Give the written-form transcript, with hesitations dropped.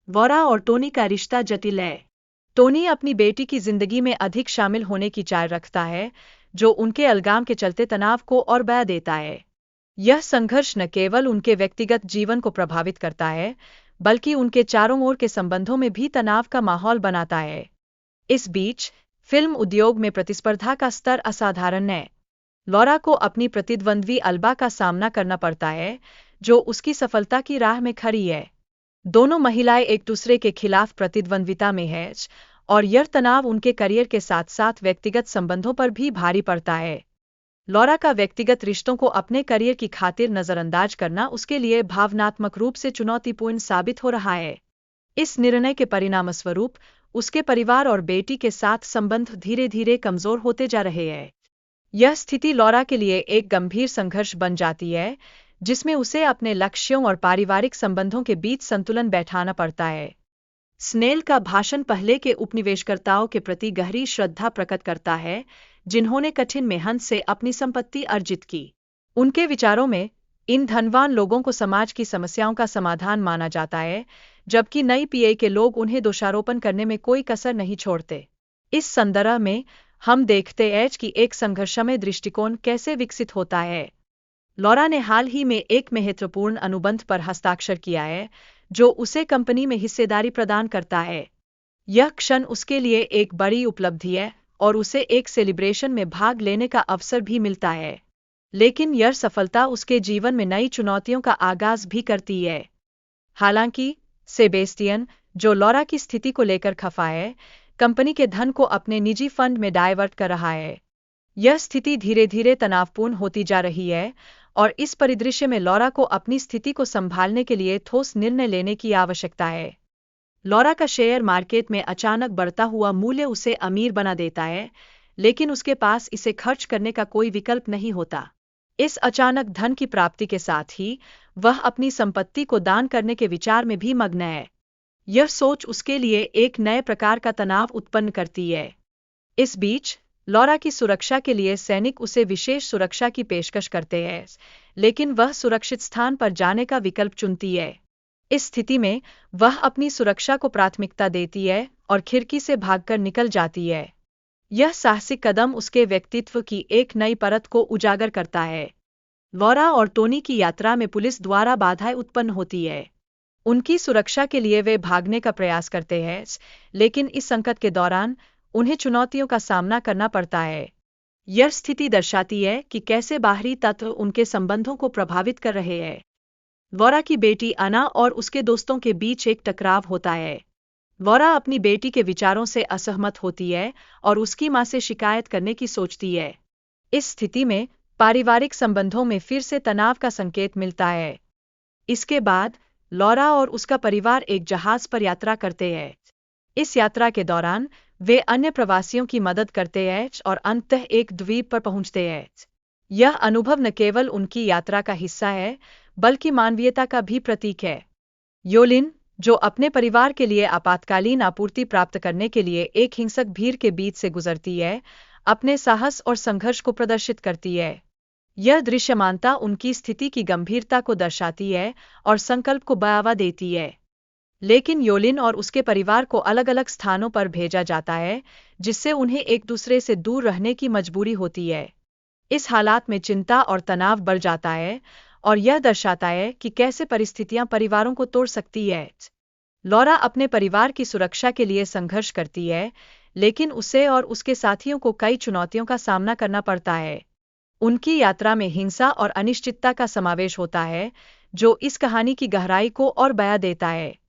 Laura और Tony का रिश्ता जटिल है। टोनी अपनी बेटी की जिंदगी में अधिक शामिल होने की चाह रखता है, जो उनके अलगाम के चलते तनाव को और बढ़ा देता है। यह संघर्ष न केवल उनके व्यक्तिगत जीवन को प्रभावित करता है, बल्कि उनके चारों ओर के संबंधों में भी तनाव का माहौल बनाता है। इस बीच फिल्म उद्योग में प्रतिस्पर्धा का स्तर असाधारण है। लॉरा को अपनी प्रतिद्वंद्वी अल्बा का सामना करना पड़ता है, जो उसकी सफलता की राह में खड़ी है। दोनों महिलाएं एक दूसरे के खिलाफ प्रतिद्वंद्विता में हैं, और यह तनाव उनके करियर के साथ साथ व्यक्तिगत संबंधों पर भी भारी पड़ता है। लॉरा का व्यक्तिगत रिश्तों को अपने करियर की खातिर नजरअंदाज करना उसके लिए भावनात्मक रूप से चुनौतीपूर्ण साबित हो रहा है। इस निर्णय के परिणामस्वरूप उसके परिवार और बेटी के साथ संबंध धीरे धीरे कमजोर होते जा रहे हैं। यह स्थिति लॉरा के लिए एक गंभीर संघर्ष बन जाती है, जिसमें उसे अपने लक्ष्यों और पारिवारिक संबंधों के बीच संतुलन बैठाना पड़ता है। स्नेल का भाषण पहले के उपनिवेशकर्ताओं के प्रति गहरी श्रद्धा प्रकट करता है, जिन्होंने कठिन मेहनत से अपनी संपत्ति अर्जित की। उनके विचारों में इन धनवान लोगों को समाज की समस्याओं का समाधान माना जाता है, जबकि नई पीए के लोग उन्हें दोषारोपण करने में कोई कसर नहीं छोड़ते। इस संदर्भ में हम देखते हैं कि एक संघर्षमय दृष्टिकोण कैसे विकसित होता है। लॉरा ने हाल ही में एक महत्वपूर्ण अनुबंध पर हस्ताक्षर किया है, जो उसे कंपनी में हिस्सेदारी प्रदान करता है। यह क्षण उसके लिए एक बड़ी उपलब्धि है और उसे एक सेलिब्रेशन में भाग लेने का अवसर भी मिलता है। लेकिन यह सफलता उसके जीवन में नई चुनौतियों का आगाज भी करती है। हालांकि सेबेस्टियन, जो लॉरा की स्थिति को लेकर खफा है, कंपनी के धन को अपने निजी फंड में डायवर्ट कर रहा है। यह स्थिति धीरे धीरे तनावपूर्ण होती जा रही है, और इस परिदृश्य में लॉरा को अपनी स्थिति को संभालने के लिए ठोस निर्णय लेने की आवश्यकता है। लॉरा का शेयर मार्केट में अचानक बढ़ता हुआ मूल्य उसे अमीर बना देता है, लेकिन उसके पास इसे खर्च करने का कोई विकल्प नहीं होता। इस अचानक धन की प्राप्ति के साथ ही वह अपनी संपत्ति को दान करने के विचार में भी मग्न है। यह सोच उसके लिए एक नए प्रकार का तनाव उत्पन्न करती है। इस बीच लॉरा की सुरक्षा के लिए सैनिक उसे विशेष सुरक्षा की पेशकश करते हैं, लेकिन वह सुरक्षित स्थान पर जाने का विकल्प चुनती है। इस स्थिति में वह अपनी सुरक्षा को प्राथमिकता देती है और खिड़की से भागकर निकल जाती है। यह साहसिक कदम उसके व्यक्तित्व की एक नई परत को उजागर करता है। लॉरा और टोनी की यात्रा में पुलिस द्वारा बाधाएं उत्पन्न होती है। उनकी सुरक्षा के लिए वे भागने का प्रयास करते हैं, लेकिन इस संकट के दौरान उन्हें चुनौतियों का सामना करना पड़ता है। यह स्थिति दर्शाती है कि कैसे बाहरी तत्व उनके संबंधों को प्रभावित कर रहे हैं। लॉरा की बेटी अना और उसके दोस्तों के बीच एक टकराव होता है। लॉरा अपनी बेटी के विचारों से असहमत होती है और उसकी मां से शिकायत करने की सोचती है। इस स्थिति में पारिवारिक संबंधों में फिर से तनाव का संकेत मिलता है। इसके बाद लॉरा और उसका परिवार एक जहाज पर यात्रा करते हैं। इस यात्रा के दौरान वे अन्य प्रवासियों की मदद करते हैं और अंततः एक द्वीप पर पहुंचते हैं। यह अनुभव न केवल उनकी यात्रा का हिस्सा है, बल्कि मानवीयता का भी प्रतीक है। योलिन, जो अपने परिवार के लिए आपातकालीन आपूर्ति प्राप्त करने के लिए एक हिंसक भीड़ के बीच से गुजरती है, अपने साहस और संघर्ष को प्रदर्शित करती है। यह दृश्यमानता उनकी स्थिति की गंभीरता को दर्शाती है और संकल्प को बढ़ावा देती है। लेकिन योलिन और उसके परिवार को अलग अलग स्थानों पर भेजा जाता है, जिससे उन्हें एक दूसरे से दूर रहने की मजबूरी होती है। इस हालात में चिंता और तनाव बढ़ जाता है, और यह दर्शाता है कि कैसे परिस्थितियां परिवारों को तोड़ सकती है। लॉरा अपने परिवार की सुरक्षा के लिए संघर्ष करती है, लेकिन उसे और उसके साथियों को कई चुनौतियों का सामना करना पड़ता है। उनकी यात्रा में हिंसा और अनिश्चितता का समावेश होता है, जो इस कहानी की गहराई को और बढ़ा देता है।